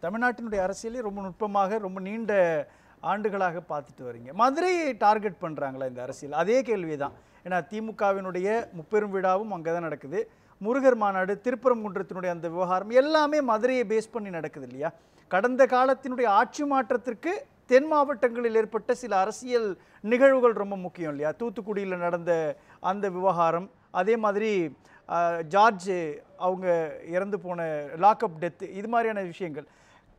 தமிழ்நாட்டினுடைய அரசியலை ரொம்ப நுட்பமாக ரொம்ப நீண்ட ஆண்டுகளாக பார்த்துட்டு வரீங்க. மதுரையை டார்கெட் பண்ணுறாங்களா இந்த அரசியல்? அதே கேள்வி தான். ஏன்னா திமுகவினுடைய முப்பெரும் விழாவும் அங்கே தான் நடக்குது. முருகர் மாநாடு, திருப்பரங்குன்றத்தினுடைய அந்த விவகாரம் எல்லாமே மதுரையை பேஸ் பண்ணி நடக்குது இல்லையா? கடந்த காலத்தினுடைய ஆட்சி மாற்றத்திற்கு தென் மாவட்டங்களில் ஏற்பட்ட சில அரசியல் நிகழ்வுகள் ரொம்ப முக்கியம் இல்லையா? தூத்துக்குடியில் நடந்த அந்த விவகாரம், அதே மாதிரி ஜார்ஜ் அவங்க இறந்து போன லாக்அப் டெத்து, இது மாதிரியான விஷயங்கள்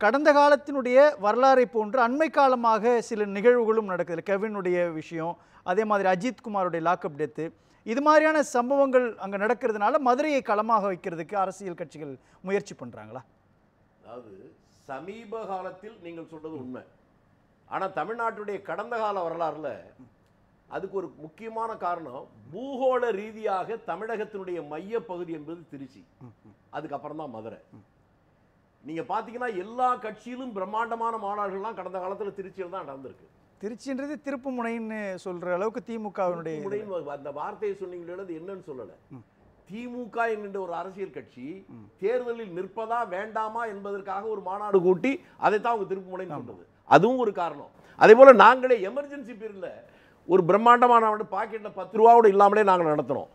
கடந்த காலத்தினுடைய வரலாறை போன்று அண்மை காலமாக சில நிகழ்வுகளும் நடக்குது. கெவினுடைய விஷயம், அதே மாதிரி அஜித் குமாருடைய லாக்அப் டெத்து, இது மாதிரியான சம்பவங்கள் அங்கே நடக்கிறதுனால மதுரையை களமாக வைக்கிறதுக்கு அரசியல் கட்சிகள் முயற்சி பண்ணுறாங்களா? அதாவது சமீப காலத்தில் நீங்கள் சொல்றது உண்மை. ஆனால் தமிழ்நாட்டுடைய கடந்த கால வரலாறுல அதுக்கு ஒரு முக்கியமான காரணம், பூகோள ரீதியாக தமிழகத்தினுடைய மைய பகுதி என்பது திருச்சி, அதுக்கப்புறம் தான் மதுரை. நீங்க பாத்தீங்கன்னா எல்லா கட்சியிலும் பிரம்மாண்டமான மாநாடுகள்லாம் கடந்த காலத்தில் திருச்சியில் தான் நடந்திருக்கு. திருச்சின்றது திருப்பு முனைன்னு சொல்ற அளவுக்கு திமுகவினுடைய அந்த வார்த்தையை சொன்னீங்களே, அது என்னன்னு சொல்லல. திமுக என்கின்ற ஒரு அரசியல் கட்சி தேர்தலில் நிற்பதா வேண்டாமா என்பதற்காக ஒரு மாநாடு கூட்டி அதைத்தான் அவங்க திருப்பு முனைன்னு சொல்றது, அதுவும் ஒரு காரணம். அதே போல நாங்களே எமர்ஜென்சி பீரியட்ல ஒரு பிரம்மாண்டமான பாக்கெட்ல 10 ரூபாவோட இல்லாமலே நாங்கள் நடத்துறோம்.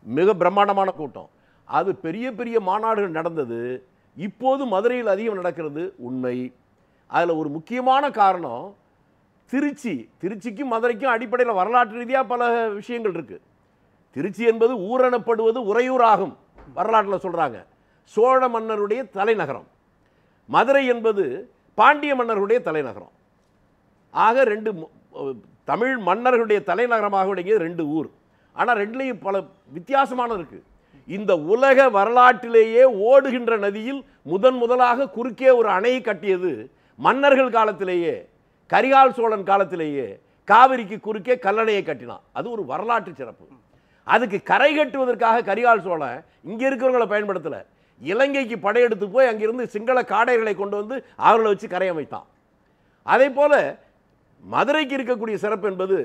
மிக பிரம்மாண்டமான கூட்டம். அது பெரிய பெரிய மாநாடுகள் நடந்தது. இப்போது மதுரையில் அதிகம் நடக்கிறது உண்மை. அதில் ஒரு முக்கியமான காரணம் திருச்சிக்கும் மதுரைக்கும் அடிப்படையில் வரலாற்று ரீதியாக பல விஷயங்கள் இருக்கு. திருச்சி என்பது ஊரெனப்படுவது உறையூராகும் வரலாற்றில் சொல்றாங்க. சோழ மன்னருடைய தலைநகரம். மதுரை என்பது பாண்டிய மன்னருடைய தலைநகரம். ஆக ரெண்டு தமிழ் மன்னர்களுடைய தலைநகரமாக விளங்கிய 2 ஊர். ஆனால் ரெண்டுலேயும் பல வித்தியாசமான இருக்கு. இந்த உலக வரலாற்றிலேயே ஓடுகின்ற நதியில் முதலாக குறுக்கே ஒரு அணையை கட்டியது மன்னர்கள் காலத்திலேயே. கரிகால் சோழன் காலத்திலேயே காவிரிக்கு குறுக்கே கல்லணையை கட்டினான். அது ஒரு வரலாற்று சிறப்பு. அதுக்கு கரை கட்டுவதற்காக கரிகால் சோழன் இங்க இருக்கிறவங்களை பயன்படுத்தல, இலங்கைக்கு படையெடுத்து போய் அங்கிருந்து சிங்கள காடைகளை கொண்டு வந்து அவர்களை வச்சு கரைய வைத்தான். அதே போல மதுரைக்கு இருக்கக்கூடிய சிறப்பு என்பது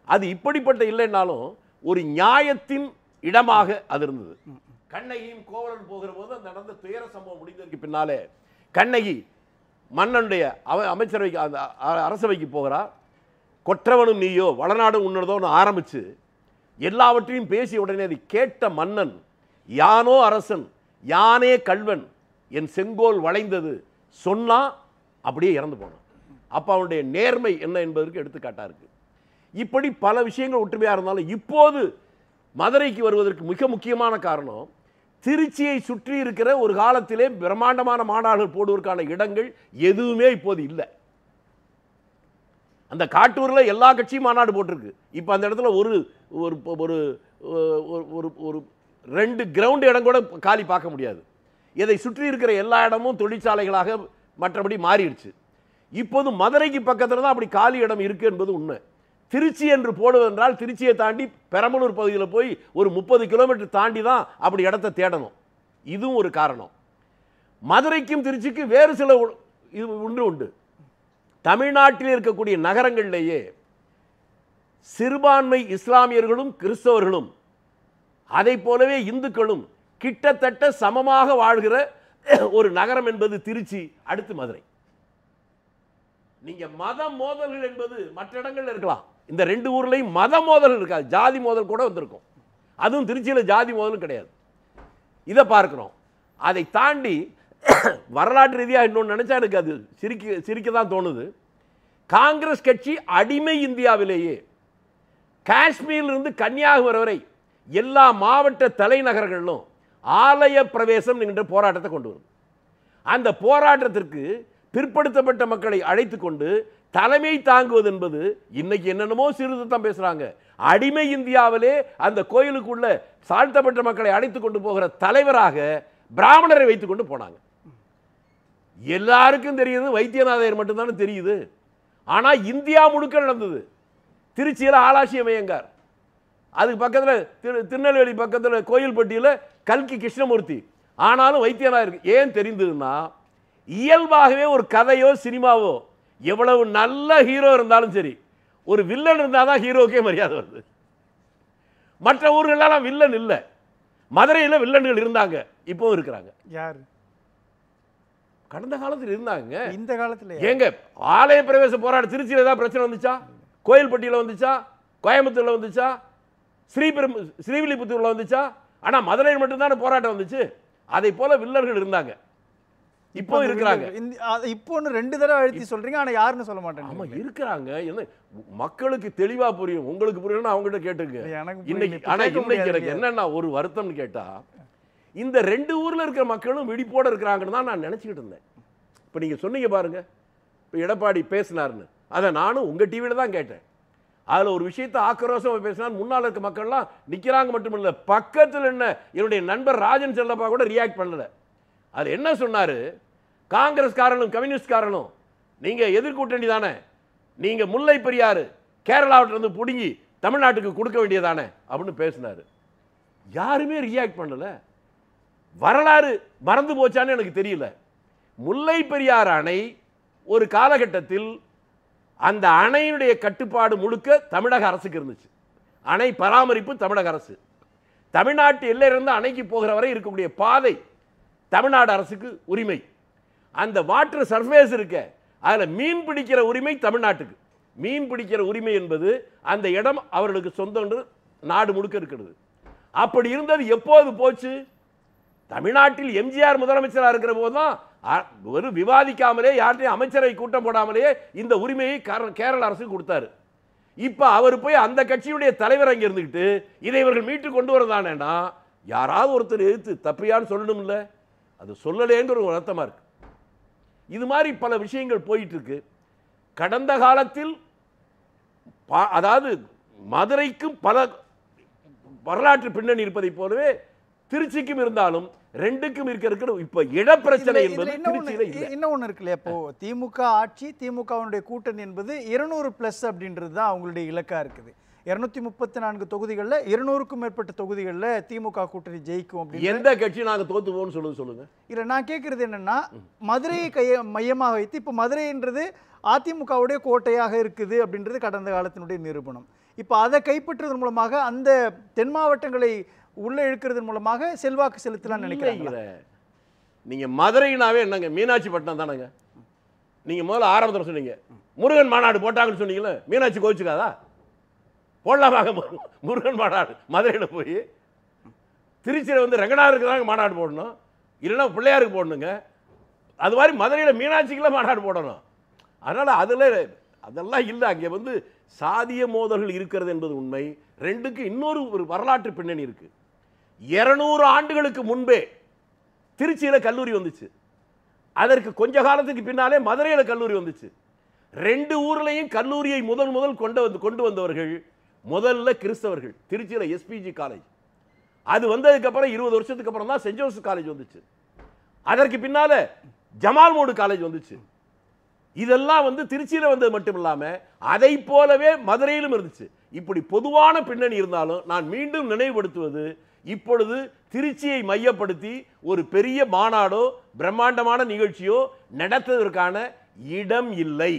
அது இப்படிப்பட்ட இல்லைன்னாலும் ஒரு நியாயத்தின் இடமாக அது இருந்தது. கண்ணகியும் கோவலன் போகிற போது அந்த நடந்த துயர சம்பவம் முடிந்ததற்கு பின்னாலே கண்ணகி மன்னனுடைய அமைச்சரவைக்கு அந்த அரசவைக்கு போகிறார். கொற்றவனும் நீயோ வளநாடும் உன்னதோன்னு ஆரம்பிச்சு எல்லாவற்றையும் பேசிய உடனே அதை கேட்ட மன்னன், யானோ அரசன் யானே கல்வன் என் செங்கோல் வளைந்தது சொன்னா அப்படியே இறந்து போனான். அப்ப அவனுடைய நேர்மை என்ன என்பதற்கு எடுத்துக்காட்டா இருக்கு. இப்படி பல விஷயங்கள் ஒற்றுமையாக இருந்தாலும் இப்போது மதுரைக்கு வருவதற்கு மிக முக்கியமான காரணம், திருச்சியை சுற்றி இருக்கிற ஒரு காலத்திலே பிரம்மாண்டமான மாநாடுகள் போடுவதற்கான இடங்கள் எதுவுமே இப்போது இல்லை. அந்த காட்டூர்ல எல்லா கட்சியும் மாநாடு போட்டிருக்கு. இப்போ அந்த இடத்துல ஒரு ஒரு ஒரு 2 கிரவுண்ட் இடம் கூட காலி பார்க்க முடியாது. இதை சுற்றி இருக்கிற எல்லா இடமும் தொழிற்சாலைகளாக மற்றபடி மாறிடுச்சு. இப்போது மதுரைக்கு பக்கத்தில் தான் அப்படி காலி இடம் இருக்கு என்பது உண்மை. திருச்சி என்று போடுவதென்றால் திருச்சியை தாண்டி பெரம்பலூர் பகுதியில் போய் ஒரு 30 கிலோமீட்டர் தாண்டி தான் அப்படி இடத்தை தேடணும். இதுவும் ஒரு காரணம். மதுரைக்கும் திருச்சிக்கு வேறு சில உண்டு. தமிழ்நாட்டில் இருக்கக்கூடிய நகரங்களிலேயே சிறுபான்மை இஸ்லாமியர்களும் கிறிஸ்தவர்களும் அதை போலவே இந்துக்களும் கிட்டத்தட்ட சமமாக வாழ்கிற ஒரு நகரம் என்பது திருச்சி, அடுத்து மதுரை. நீங்க மத மோதல்கள் என்பது மற்ற இடங்கள்ல இருக்கலாம், இந்த 2 ஊர்லையும் மத மோதல் இருக்காது, ஜாதி மோதல் கூட வந்திருக்கும். அதுவும் திருச்சியில் ஜாதி மோதலும் கிடையாது. இதை பார்க்கிறோம். அதை தாண்டி வரலாற்று ரீதியாக இன்னொன்று நினைச்சா எனக்கு அது சிரிக்க தான் தோணுது. காங்கிரஸ் கட்சி அடிமை இந்தியாவிலேயே காஷ்மீரிலிருந்து கன்னியாகுமரி வரை எல்லா மாவட்ட தலைநகரங்களிலும் ஆலய பிரவேசம் என்கின்ற போராட்டத்தை கொண்டு வரும். அந்த போராட்டத்திற்கு பிற்படுத்தப்பட்ட மக்களை அழைத்து கொண்டு தலைமை தாங்குவது என்பது இன்னைக்கு என்னென்னமோ சீர்திருத்தம் பேசுறாங்க. அடிமை இந்தியாவிலே அந்த கோயிலுக்குள்ள தாழ்த்தப்பட்ட மக்களை அழைத்து கொண்டு போகிற தலைவராக பிராமணரை வைத்துக் கொண்டு போனாங்க. எல்லாருக்கும் தெரியுது, வைத்தியநாதையர் மட்டும்தானே தெரியுது. ஆனா இந்தியா முழுக்க நடந்தது. திருச்சியில் ஆலாசி அம்மையங்கார், அதுக்கு பக்கத்தில் திருநெல்வேலி பக்கத்தில் கோயில்பட்டியில் கல்கி கிருஷ்ணமூர்த்தி. ஆனாலும் வைத்தியநாதர் ஏன் தெரிந்ததுன்னா, இயல்பாகவே ஒரு கதையோ சினிமாவோ எவ்வளவு நல்ல ஹீரோ இருந்தாலும் சரி, ஒரு வில்லன் இருந்தால் தான் ஹீரோக்கே மரியாதை வருது. மற்ற ஊர்களெல்லாம் வில்லன் இல்லை. மதுரையில் வில்லன்கள் இருந்தாங்க, இப்பவும் இருக்கிறாங்க. யார்? கடந்த காலத்தில் இருந்தாங்க. இந்த காலத்துல ஏங்க ஆலய பிரவேச போராட்டம் திருச்சியில் ஏதாவது பிரச்சனை வந்துச்சா? கோயில்பட்டியில் வந்துச்சா? கோயம்புத்தூர்ல வந்துச்சா? ஸ்ரீவில்லிபுத்தூர்ல வந்துச்சா? ஆனா மதுரையில் மட்டும்தானே போராட்டம் வந்துச்சு. அதை போல வில்லர்கள் இருந்தாங்க, இப்போ இருக்கிறாங்க. இப்போ 2 தடவை அழுத்தி சொல்றீங்க, ஆனா யாருன்னு சொல்ல மாட்டேங்க. ஆமா இருக்கிறாங்க. என்ன மக்களுக்கு தெளிவா புரியும், உங்களுக்கு புரியலன்னா அவங்ககிட்ட கேட்டுங்க. இன்னைக்கு ஆனா இன்னைக்கு எனக்கு என்னன்னா ஒரு வருத்தம்னு கேட்டா, இந்த 2 ஊர்ல இருக்கிற மக்களும் விழிப்போட இருக்கிறாங்கன்னு தான் நான் நினைச்சுக்கிட்டு இருந்தேன். இப்போ நீங்க சொன்னீங்க பாருங்க, இப்போ எடப்பாடி பேசினார்னு, அதை நானும் உங்க டிவியில தான் கேட்டேன். அதுல ஒரு விஷயத்தை ஆக்ரோஷமா பேசினார். முன்னாள் இருக்க மக்கள்லாம் நிக்கிறாங்க மட்டுமில்ல, பக்கத்தில் என்ன என்னுடைய நண்பர் ராஜன் செல்லப்பா கூட ரியாக்ட் பண்ணல. அது என்ன சொன்னாரு, காங்கிரஸ்காரனும் கம்யூனிஸ்ட்காரனும் நீங்க எதிர்கூட்டணி தானே, நீங்க முல்லை பெரியாறு கேரளாவிலிருந்து பிடுங்கி தமிழ்நாட்டுக்கு கொடுக்க வேண்டியதானே அப்படின்னு பேசினாரு. யாருமே ரியாக்ட் பண்ணல. வரலாறு மறந்து போச்சான்னு எனக்கு தெரியல. முல்லை பெரியாறு அணை ஒரு காலகட்டத்தில் அந்த அணையுடைய கட்டுப்பாடு முழுக்க தமிழக அரசுக்கு இருந்துச்சு. அணை பராமரிப்பு தமிழக அரசு. தமிழ்நாட்டு எல்லையிலிருந்து அணைக்கு போகிற வரை இருக்கக்கூடிய பாதை தமிழ்நாடு அரசுக்கு உரிமை. அந்த வாட்டர் சர்ஃபேஸ் இருக்க அதில் மீன் பிடிக்கிற உரிமை தமிழ்நாட்டுக்கு. மீன் பிடிக்கிற உரிமை என்பது அந்த இடம் அவர்களுக்கு சொந்தம் நாடு முழுக்க இருக்கிறது. அப்படி இருந்தது எப்போது போச்சு? தமிழ்நாட்டில் எம்ஜிஆர் முதலமைச்சராக இருக்கிற போதுதான் ஒரு விவாதிக்காமலே யார்ட்டையும் அமைச்சரை கூட்டம் போடாமலே இந்த உரிமையை கேரள அரசுக்கு கொடுத்தாரு. இப்ப அவர் போய் அந்த கட்சியுடைய தலைவர் அங்க இருந்துக்கிட்டு இதை இவர்கள் மீட்டு கொண்டு வரதானேன்னா யாராவது ஒருத்தர் எதிர்த்து தப்பியான்னு சொல்லணும் இல்ல, அது சொல்லலேன்ற ஒரு வருத்தமா இருக்கு. இது மாதிரி பல விஷயங்கள் போயிட்டு இருக்கு. கடந்த காலத்தில் அதாவது மதுரைக்கும் பல வரலாற்று பின்னணி இருப்பதை போலவே திருச்சிக்கும் இருந்தாலும் ரெண்டுக்கும் இருக்கிற இப்ப இடப்பிரச்சனை என்பது இன்னொன்னு இருக்கு இல்லையா? இப்போ திமுக ஆட்சி, திமுகவுடைய கூட்டணி என்பது 200+ அப்படின்றது தான் அவங்களுடைய இலக்கா இருக்குது. 234 தொகுதிகளில் 200க்கும் மேற்பட்ட தொகுதிகளில் திமுக கூட்டணி ஜெயிக்கும் அப்படின்னு எந்த கட்சி நாங்க தோத்துவோம்னு சொல்லுங்க. இல்ல நான் கேட்கறது என்னன்னா, மதுரையை மையமாக வைத்து இப்ப மதுரைன்றது அதிமுகவுடைய கோட்டையாக இருக்குது அப்படின்றது கடந்த காலத்தினுடைய நிரூபணம். இப்ப அதை கைப்பற்றுவதன் மூலமாக அந்த தென் மாவட்டங்களை உள்ள இழுக்கிறது மூலமாக செல்வாக்கு செலுத்தலாம் நினைக்கிறீங்க? நீங்க மதுரைனாவே என்னங்க, மீனாட்சி பட்டினம் தானங்க. நீங்க முதல்ல ஆரம்பத்தில் சொன்னீங்க முருகன் மாநாடு போட்டாங்கன்னு சொன்னீங்களே, மீனாட்சி கோவிச்சுக்காதா? போடலாமாக முருகன் மாநாடு மதுரையில் போய் திருச்சியில் வந்து ரங்கநாதருக்கு தாங்க மாநாடு போடணும், இல்லைன்னா பிள்ளையாருக்கு போடணுங்க. அது மாதிரி மதுரையில் மீனாட்சிக்கெல்லாம் மாநாடு போடணும். அதனால் அதெல்லாம் இல்லை. அங்கே வந்து சாதிய மோதல்கள் இருக்கிறது என்பது உண்மை. ரெண்டுக்கு இன்னொரு ஒரு வரலாற்று பின்னணி இருக்கு. 200 ஆண்டுகளுக்கு முன்பே திருச்சியில் கல்லூரி வந்துச்சு. அதற்கு கொஞ்ச காலத்துக்கு பின்னாலே மதுரையில் கல்லூரி வந்துச்சு. 2 ஊர்லையும் கல்லூரியை முதல் கொண்டு வந்தவர்கள் முதல்ல கிறிஸ்தவர்கள். திருச்சியில் எஸ்பிஜி காலேஜ், அது வந்ததுக்கு அப்புறம் 20 வருஷத்துக்கு அப்புறம் தான் சென்ட் ஜோசப் காலேஜ் வந்துச்சு. அதற்கு பின்னால ஜமால் மோடு காலேஜ் வந்துச்சு. இதெல்லாம் வந்து திருச்சியில் வந்தது மட்டும் இல்லாமல் அதை போலவே மதுரையிலும் இருந்துச்சு. இப்படி பொதுவான பின்னணி இருந்தாலும் நான் மீண்டும் நினைவுபடுத்துவது, இப்பொழுது திருச்சியை மையப்படுத்தி ஒரு பெரிய மாநாடோ பிரம்மாண்டமான நிகழ்ச்சியோ நடத்துவதற்கான இடம் இல்லை.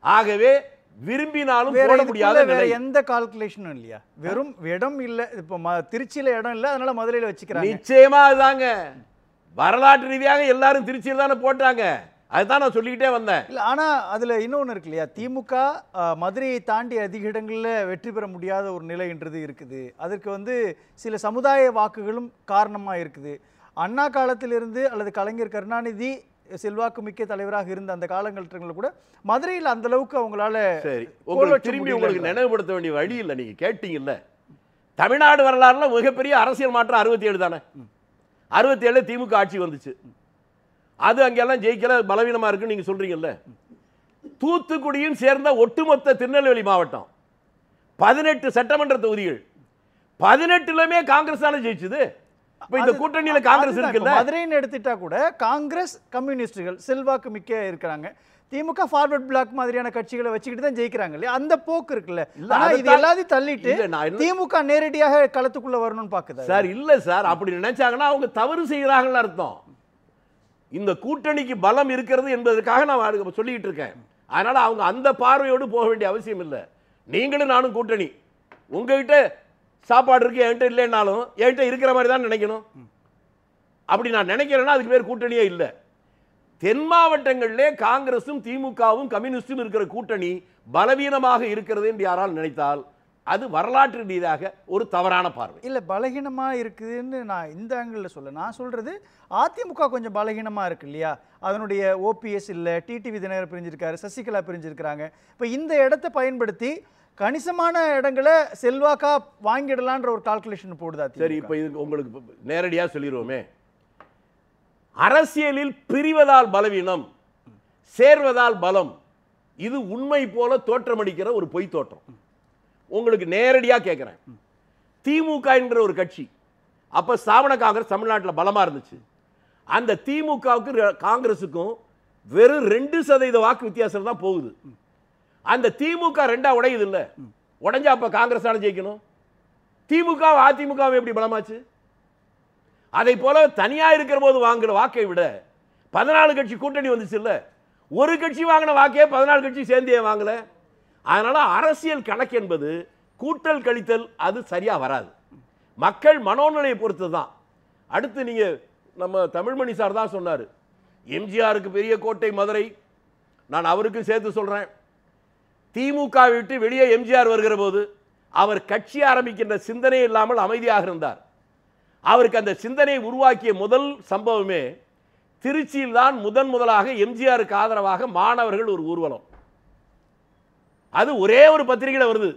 ஆகவே விரும்பினாலும் போட முடியாத நிலை. எந்த கால்குலேஷனும் இல்லையா? வெறும் இடம் இல்லை. இப்போ திருச்சியில இடம் இல்லை, அதனால மதுரையில் வச்சுக்கிறாங்க. நிச்சயமா அதுதாங்க. வரலாற்று ரீதியாக எல்லாரும் திருச்சியில் தானே போட்டாங்க. அதுதான் நான் சொல்லிக்கிட்டே வந்தேன். இல்லை, ஆனால் அதில் இன்னொன்று இருக்கு இல்லையா? திமுக மதுரையை தாண்டி அதிக இடங்களில் வெற்றி பெற முடியாத ஒரு நிலைன்றது இருக்குது. அதற்கு வந்து சில சமுதாய வாக்குகளும் காரணமாக இருக்குது. அண்ணா காலத்திலிருந்து அல்லது கலைஞர் கருணாநிதி செல்வாக்கு மிக்க தலைவராக இருந்த அந்த காலங்களில் கூட மதுரையில் அந்த அளவுக்கு அவங்களால சரி திரும்பி உங்களுக்கு நினைவுபடுத்த வேண்டிய வழி இல்லை. நீங்கள் கேட்டீங்கல்ல, தமிழ்நாடு வரலாறுல மிகப்பெரிய அரசியல் மாற்றம் 67 தானே. 67 திமுக ஆட்சி வந்துச்சு. அது அங்கெல்லாம் ஜெயிக்கல, பலவீனமா இருக்குன்னு நீங்க சொல்றீங்கல்ல. தூத்துக்குடியும் சேர்ந்த ஒட்டுமொத்த திருநெல்வேலி மாவட்டம் 18 சட்டமன்ற தொகுதிகள், 18லுமே காங்கிரஸ் தானே ஜெயிச்சது. இப்ப இந்த கூட்டணியில காங்கிரஸ் இருக்குல்ல. மதுரைன்னு எடுத்துட்டா கூட காங்கிரஸ் கம்யூனிஸ்டுகள் செல்வாக்கு மிக்க இருக்கிறாங்க. திமுக ஃபார்வர்ட் பிளாக் மாதிரியான கட்சிகளை வச்சுக்கிட்டு தான் ஜெயிக்கிறாங்க இல்லையா? அந்த போக்கு இருக்குல்ல. ஆனா இது எல்லாத்தையும் தள்ளிட்டு திமுக நேரடியாக களத்துக்குள்ள வரணும்னு பாக்குது சார். இல்ல சார், அப்படி நினைச்சாங்கன்னா அவங்க தவறு செய்யறாங்கன்னு அர்த்தம். இந்த கூட்டணிக்கு பலம் இருக்கிறது என்பதற்காக நான் சொல்லிட்டு இருக்கேன். அதனால அவங்க அந்த பார்வையோடு போக வேண்டிய அவசியம் இல்லை. நீங்களும் நானும் கூட்டணி, உங்ககிட்ட சாப்பாடு இருக்கு, என்கிட்ட இல்லைன்னாலும் என்கிட்ட இருக்கிற மாதிரி தான் நினைக்கணும். அப்படி நான் நினைக்கிறேன்னா அதுக்கு பேர் கூட்டணியே இல்லை. தென் மாவட்டங்களிலே காங்கிரசும் திமுகவும் கம்யூனிஸ்டும் இருக்கிற கூட்டணி பலவீனமாக இருக்கிறது என்று யாரால் நினைத்தால் அது வரலாற்று ரீதியாக ஒரு தவறான பார்வை. இல்லை, பலகீனமாக இருக்குதுன்னு நான் இந்த ஆங்கிளில் சொல்ல, நான் சொல்கிறது அதிமுக கொஞ்சம் பலகீனமாக இருக்கு இல்லையா? அதனுடைய ஓபிஎஸ் இல்லை, டிடிவி தினகரன் பிரிஞ்சிருக்காரு, சசிகலா பிரிஞ்சிருக்கிறாங்க. இப்போ இந்த இடத்தை பயன்படுத்தி கணிசமான இடங்களை செல்வாக்கா வாங்கிடலான்ற ஒரு கால்குலேஷன் போடுதா? சரி, இப்போ இது உங்களுக்கு நேரடியாக சொல்லிடுவோமே, அரசியலில் பிரிவதால் பலவீனம், சேர்வதால் பலம், இது உண்மை போல தோற்றமளிக்கிற ஒரு பொய் தோற்றம். உங்களுக்கு நேரடியாக கேட்குறேன், திமுக என்கிற ஒரு கட்சி அப்போ ஸ்தாபன காங்கிரஸ் தமிழ்நாட்டில் பலமாக இருந்துச்சு. அந்த திமுகவுக்கு காங்கிரஸுக்கும் வெறும் 2% வாக்கு வித்தியாசம் தான் போகுது. அந்த திமுக ரெண்டா உடையுது இல்லை, உடைஞ்சா அப்போ காங்கிரஸ் தானே ஜெயிக்கணும். திமுக அதிமுக எப்படி பலமாச்சு? அதை போல தனியா இருக்கிற போது வாங்குற வாக்கை விட 14 கட்சி கூட்டணி வந்துச்சு இல்ல, ஒரு கட்சி வாங்கின வாக்கே 14 கட்சி சேர்ந்தே வாங்கல. அதனால அரசியல் கணக்கு என்பது கூட்டல் கழித்தல் அது சரியா வராது, மக்கள் மனோநிலையை பொறுத்து தான். அடுத்து நீங்க நம்ம தமிழ்மணி சார் தான் சொன்னாரு, எம்ஜிஆருக்கு பெரிய கோட்டை மதுரை. நான் அவருக்கு சேர்த்து சொல்றேன், திமுக விட்டு வெளியே எம்ஜிஆர் வருகிற போது அவர் கட்சி ஆரம்பிக்கின்ற சிந்தனை இல்லாமல் அமைதியாக இருந்தார். அவருக்கு அந்த சிந்தனையை உருவாக்கிய முதல் சம்பவமே திருச்சியில் தான் முதலாக எம்ஜிஆருக்கு ஆதரவாக மாணவர்கள் ஒரு ஊர்வலம். அது ஒரே ஒரு பத்திரிகையில் வருது.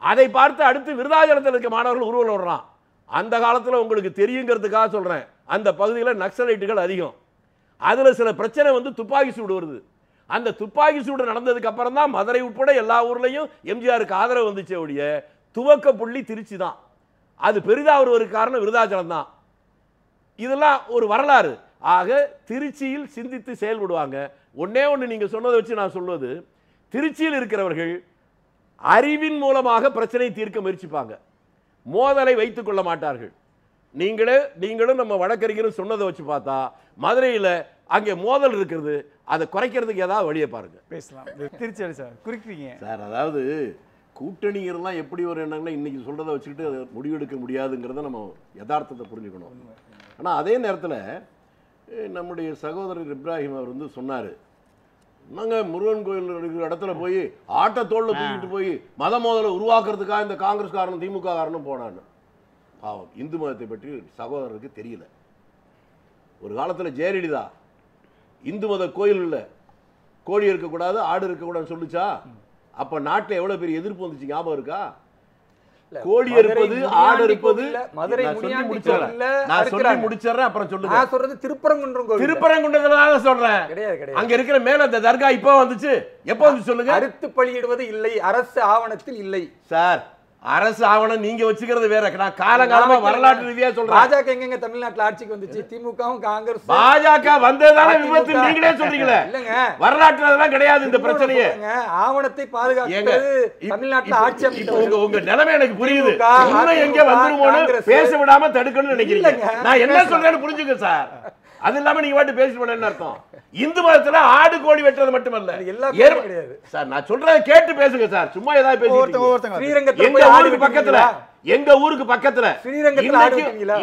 அதை பார்த்து அடுத்து விருதாச்சலத்தில் இருக்க மாணவர்கள் ஊர்வலம் வர்றான். அந்த காலத்தில் உங்களுக்கு தெரியுங்கிறதுக்காக சொல்றேன், அந்த பகுதியில் நக்சலைட்டுகள் அதிகம். அதுல சில பிரச்சனை வந்து துப்பாக்கி சூடு வருது. அந்த துப்பாக்கி சூடு நடந்ததுக்கு அப்புறம் தான் மதுரை உட்பட எல்லா ஊர்லயும் எம்ஜிஆருக்கு ஆதரவு வந்துச்சு. ஒழிய துவக்க புள்ளி திருச்சி தான். அது பெரிதாக ஒரு காரணம் விருதாச்சலம் தான். இதெல்லாம் ஒரு வரலாறு. ஆக திருச்சியில் சிந்தித்து செயல்படுவாங்க. ஒன்னே ஒன்று நீங்க சொன்னதை வச்சு நான் சொல்வது, திருச்சியில் இருக்கிறவர்கள் அறிவின் மூலமாக பிரச்சனை தீர்க்க முயற்சிப்பாங்க, மோதலை வைத்துக் கொள்ள மாட்டார்கள். நீங்களும் நம்ம வழக்கறிஞரும் சொன்னதை வச்சு பார்த்தா மதுரையில் அங்கே மோதல் இருக்கிறது, அதை குறைக்கிறதுக்கு ஏதாவது வழியை பாருங்க. பேசலாம். திருச்சி சார் குறிக்கிறீங்க சார், அதாவது கூட்டணிகள்லாம் எப்படி ஒரு எண்ணங்களை இன்னைக்கு சொல்றதை வச்சுக்கிட்டு அதை முடிவெடுக்க முடியாதுங்கிறத நம்ம யதார்த்தத்தை புரிஞ்சுக்கணும். ஆனால் அதே நேரத்தில் நம்முடைய சகோதரர் இப்ராஹிம் அவர் வந்து சொன்னார், நாங்கள் முருகன் கோயில் இருக்கிற இடத்துல போய் ஆட்டத்தோளில் தூக்கிட்டு போய் மத மோதலை உருவாக்குறதுக்காக இந்த காங்கிரஸ் காரணம் திமுக காரணம் போனான்னு. பாவம், இந்து மதத்தை பற்றி சகோதரருக்கு தெரியல. ஒரு காலத்தில் ஜெயலலிதா இந்து மத கோயிலில் கோழி இருக்கக்கூடாது ஆடு இருக்கக்கூடாதுன்னு சொல்லிச்சா? அப்ப நாட்டில் எவ்வளவு பெரிய எதிர்ப்பு வந்துச்சு ஞாபகம் இருக்கா? கோழி இருப்பது ஆடு இருப்பது மதுரை முடிச்சறேன் அப்புறம் சொல்லுங்க. நான் சொல்றது திருப்பரங்குன்றத்துல தான் சொல்றேன். அங்க இருக்கிற மேல அந்த தர்கா இப்போ வந்துச்சு, எப்போ வந்து சொல்லுங்க. அறுத்து பலியிடுவது இல்லை, அரசு ஆவணத்தில் இல்லை சார். அரசு ஆவணம் நீங்க வச்சுக்கிறது வேற. நான் காலங்காலமா வரலாற்று ரீதியா சொல்றேன். பாஜக எங்க தமிழ்நாட்டுல ஆட்சிக்கு வந்துச்சு? திமுகவும் காங்கிரஸ். பாஜக வந்ததால விபத்து நீங்களே சொல்றீங்களே. இல்லங்க, வரலாற்றுல அதெல்லாம் கிடையாது இந்த பிரச்சனையே. ஆவணத்தை பாதுகாக்கிறது தமிழ்நாட்டுல ஆட்சி. இப்போ உங்க நிலைமை எனக்கு புரியுது. உண்மை எங்க வந்துருமோன்னு பேச விடாம தடுக்கணும்னு நினைக்கிறீங்க. நான் என்ன சொல்றேன்னு புரிஞ்சுக்க சார். அது இல்லாம நீங்க வாட்டு பேசிட்டு போன அர்த்தம். இந்து மதத்துல ஆடு கோழி வெட்டுறது மட்டுமல்ல, கிடையாது சார். நான் சொல்றதை கேட்டு பேசுங்க சார், சும்மா ஏதாவது பேசுங்க. எங்க ஊருக்கு பக்கத்துல ஸ்ரீரங்கத்துல ஆடு வெட்டுவீங்களா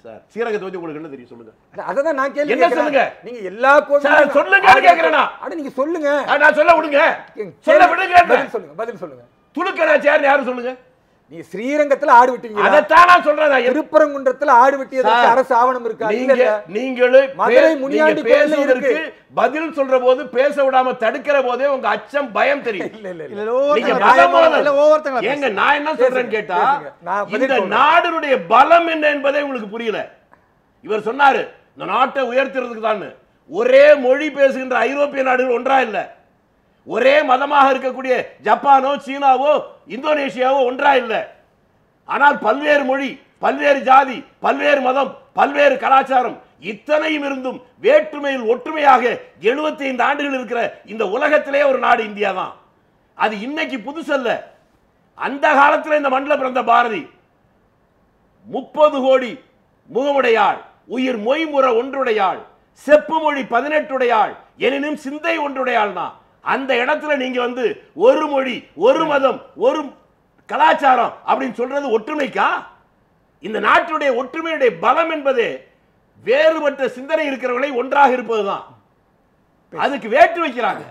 சார்? ஸ்ரீரங்கத்தை பத்தி உங்களுக்கு என்ன தெரியும் சொல்லுங்க. அதான் நான் கேள்வி என்ன சொல்லுங்க. நீங்க எல்லா கோவிலும் சொல்லுங்க கேக்குறேனா? அட நீங்க சொல்லுங்க. நான் சொல்ல விடுங்க, சொல்ல விடுங்க. பதில் சொல்லுங்க. துலுக்கனா சேர் யாரும் சொல்லுங்க. நீ ஸ்ரீரங்கத்துல ஆடு வெட்டுவீங்க? அதத்தான் நான் சொல்றேன். திருப்பரங்குன்றத்துல ஆடு வெட்டியதற்கு அரசு ஆவணம் இருக்கா? நீங்களே மதுரை முனியாண்டி கோயில்ல இருக்கு. பதில் சொல்ற போது பேச விடாம தடுக்கிற போதே உங்க அச்சம் பயம் தெரியும். ஏங்க நான் என்ன சொல்றேன்னு கேட்டா, இந்த நாடுடைய பலம் என்ன என்பதே உங்களுக்கு புரியல. இவர் சொன்னாரு இந்த நாட்டை உயர்த்துறதுக்கு தான். ஒரே மொழி பேசுகின்ற ஐரோப்பிய நாடுகள் ஒன்றா இல்ல, ஒரே மதமாக இருக்கக்கூடிய ஜப்பானோ சீனாவோ இந்தோனேஷியாவோ ஒன்றா இல்லை. ஆனால் பல்வேறு மொழி, பல்வேறு ஜாதி, பல்வேறு மதம், பல்வேறு கலாச்சாரம் இத்தனையும் இருந்தும் வேற்றுமையில் ஒற்றுமையாக 75 ஆண்டுகள் இருக்கிற இந்த உலகத்திலே ஒரு நாடு இந்தியா தான். அது இன்னைக்கு புதுசல்ல. அந்த காலத்தில் இந்த மண்ணில் பிறந்த பாரதி 30 கோடி முகமுடையாள், உயிர் மொய்முற ஒன்றுடையாள், செப்பு மொழி 18 உடையாள், எனினும் சிந்தை ஒன்றுடையாள் தான். அந்த இடத்துல நீங்க வந்து ஒரு மொழி, ஒரு மதம், ஒரு கலாச்சாரம் அப்படின்னு சொல்றது ஒற்றுமைக்கா? இந்த நாட்டுடைய ஒற்றுமையுடைய பலம் என்பது வேறுபட்ட சிந்தனை இருக்கிறவர்களை ஒன்றாக இருப்பதுதான். அதுக்கு வேட்டு வைக்கிறாங்க.